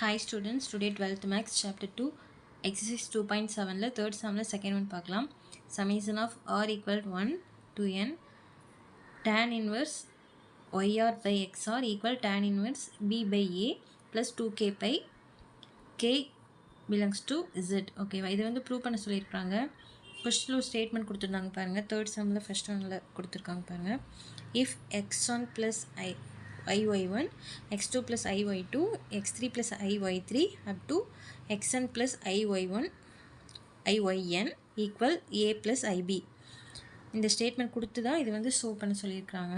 Hi students, today 12th Max chapter 2 exercise 2.7 la third sum la second one பார்க்கலாம். Summation of r equal to 1 to n tan inverse yr by xr equal tan inverse b by a plus 2k pi k belongs to z. ஓகேவா, இது வந்து prove பண்ண சொல்லியிருக்காங்க. கொஸ்டினில் ஒரு statement கொடுத்துருந்தாங்க பாருங்கள். தேர்ட் சம்மில் ஃபர்ஸ்ட் ஒன்னில் கொடுத்துருக்காங்க பாருங்கள். If x1 plus iy1 x2 plus iy2 x3 plus iy3 up to xn plus iy1 iyn equal a plus ib. இந்த ஸ்டேட்மெண்ட் கொடுத்து தான் இது வந்து ஷோ பண்ண சொல்லியிருக்காங்க.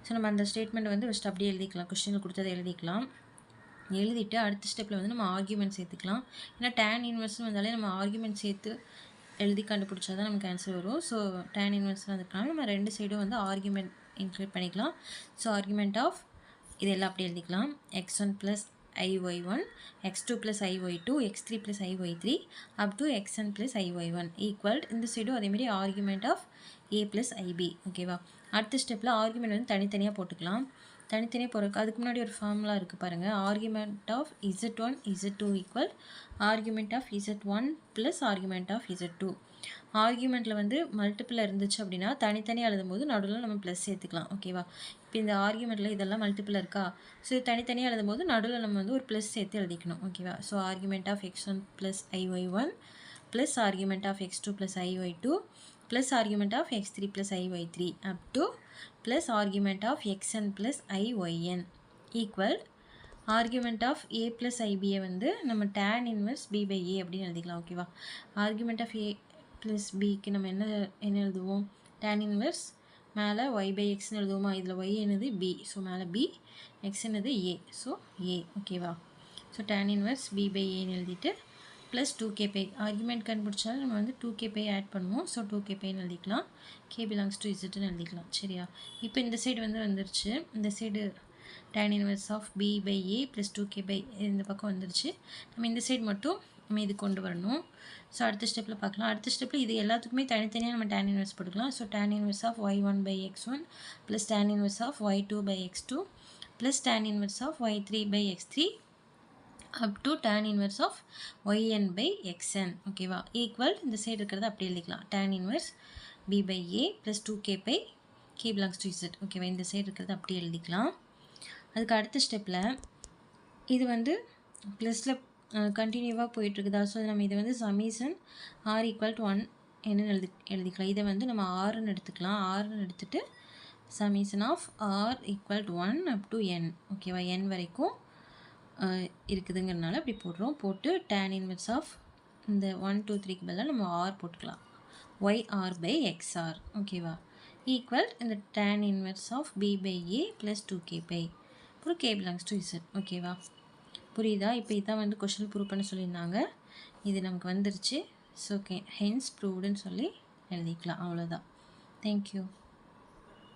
ஸோ நம்ம அந்த ஸ்டேட்மெண்ட் வந்து ஃபஸ்ட் அப்படியே எழுதிக்கலாம். கொஸ்டினில் கொடுத்ததை எழுதிக்கலாம். எழுதிட்டு அடுத்த ஸ்டெப்பில் வந்து நம்ம ஆர்கியூமெண்ட் சேர்த்துக்கலாம். ஏன்னா டேன் இன்வெர்ஸ்னு வந்தாலே நம்ம ஆர்கியூமெண்ட் சேர்த்து எழுதி கண்டுபிடிச்சா தான் நமக்கு ஆன்சர் வரும். ஸோ டேன் இன்வெர்ஸ்னு வந்துருக்காங்க. நம்ம ரெண்டு சைடும் வந்து ஆர்கியூமெண்ட் இன்க்ளூட் பண்ணிக்கலாம். ஸோ ஆர்குமெண்ட் ஆஃப் இதெல்லாம் அப்படி எழுதிக்கலாம். x1 plus iy1 x2 plus iy2 x3 plus iy3 up to xn plus iy1 equal இந்த சைடும் அதேமாதிரி argument of a plus ib. ஓகேவா, அடுத்த ஸ்டெப்பில் ஆர்குமெண்ட் வந்து தனித்தனியாக போட்டுக்கலாம். தனித்தனியாக போகிறதுக்கு அதுக்கு முன்னாடி ஒரு ஃபார்முலா இருக்குது பாருங்கள். Argument of z1 z2 equal argument of z1 plus argument of z2. ஆர்குமெண்ட்டில் வந்து மல்டிப்பிள் இருந்துச்சு அப்படின்னா தனித்தனியாக எழுதும் போது நடுவில் நம்ம ப்ளஸ் சேர்த்துக்கலாம். ஓகேவா, இப்போ இந்த ஆர்குமெண்ட்டில் இதெல்லாம் மல்டிப்பிள் இருக்கா, ஸோ தனித்தனியாக எழுதும் போது நடுவில் நம்ம வந்து ஒரு ப்ளஸ் சேர்த்து எழுதிக்கணும். ஓகேவா, so argument of x1 plus iy1 plus argument of x2 plus iy2 plus argument of x3 plus iy3 up to plus argument of xn plus iyn equal argument of a plus ib வந்து நம்ம tan inverse b by a அப்படின்னு எழுதிக்கலாம். ஓகேவா, argument of a plus bக்கு நம்ம என்ன எழுதுவோம், tan inverse மேலே y by xன்னு எழுதுவோமா, இதில் y என்னது b, ஸோ மேலே b, x என்னது a, ஸோ a. ஓகேவா, so tan inverse b by aன்னு எழுதிட்டு ப்ளஸ் 2k பை ஆர்குமெண்ட் கண்டுபிடிச்சாலும் நம்ம வந்து 2k பை ஆட் பண்ணுவோம். ஸோ 2k பைன்னு எழுதிக்கலாம். k பிலாங்ஸ் டு இசட்னு எழுதிக்கலாம். சரியா, இப்போ இந்த சைடு வந்து வந்துருச்சு. இந்த side tan inverse of b by a plus 2k pi இந்த பக்கம் வந்துருச்சு. நம்ம இந்த சைடு மட்டும் நம்ம இது கொண்டு வரணும். ஸோ அடுத்த ஸ்டெப்பில் பார்க்கலாம். அடுத்த ஸ்டெப்பில் இது எல்லாத்துக்குமே தனித்தனியாக நம்ம tan இன்வெர்ஸ் போட்டுக்கலாம். So tan inverse of y1 by x1 plus tan inverse of y2 by x2 plus tan inverse of y3 by x3 up to tan inverse of yn by xn. ஓகேவா, equal இந்த side இருக்கிறது அப்படி எழுதிக்கலாம். tan inverse b by a plus 2k by k belongs to z. ஓகேவா, இந்த side இருக்கிறது அப்படி எழுதிக்கலாம். அதுக்கு அடுத்த ஸ்டெப்பில் இது வந்து ப்ளஸில் கண்டினியூவாக போயிட்டுருக்குதா, ஸோ நம்ம இதை வந்து சமீசன் ஆர் ஈக்குவல் டு 1 என்னன்னு எழுதிக்கலாம். இதை வந்து நம்ம ஆறுன்னு எடுத்துக்கலாம். ஆறுன்னு எடுத்துகிட்டு summation of r equal to 1 up to n. ஓகேவா, n வரைக்கும் இருக்குதுங்கிறதுனால அப்படி போடுறோம். போட்டு tan இன்வெர்ஸ் ஆஃப் இந்த 1 2 3க்கு பதிலாக நம்ம ஆர் போட்டுக்கலாம். yr by xr. ஓகேவா, ஈக்குவல் இந்த tan inverse of b by a plus 2k pi அப்புறம் k பிலாங்ஸ் டு z. ஓகேவா, புரியுதா? இப்போ இதான் வந்து கொஸ்டின் ப்ரூவ் பண்ண சொல்லியிருந்தாங்க. இது நமக்கு வந்துருச்சு. ஸோ ஹென்ஸ் ப்ரூவ்டுன்னு சொல்லி எழுதிக்கலாம். அவ்வளோதான். தேங்க்யூ.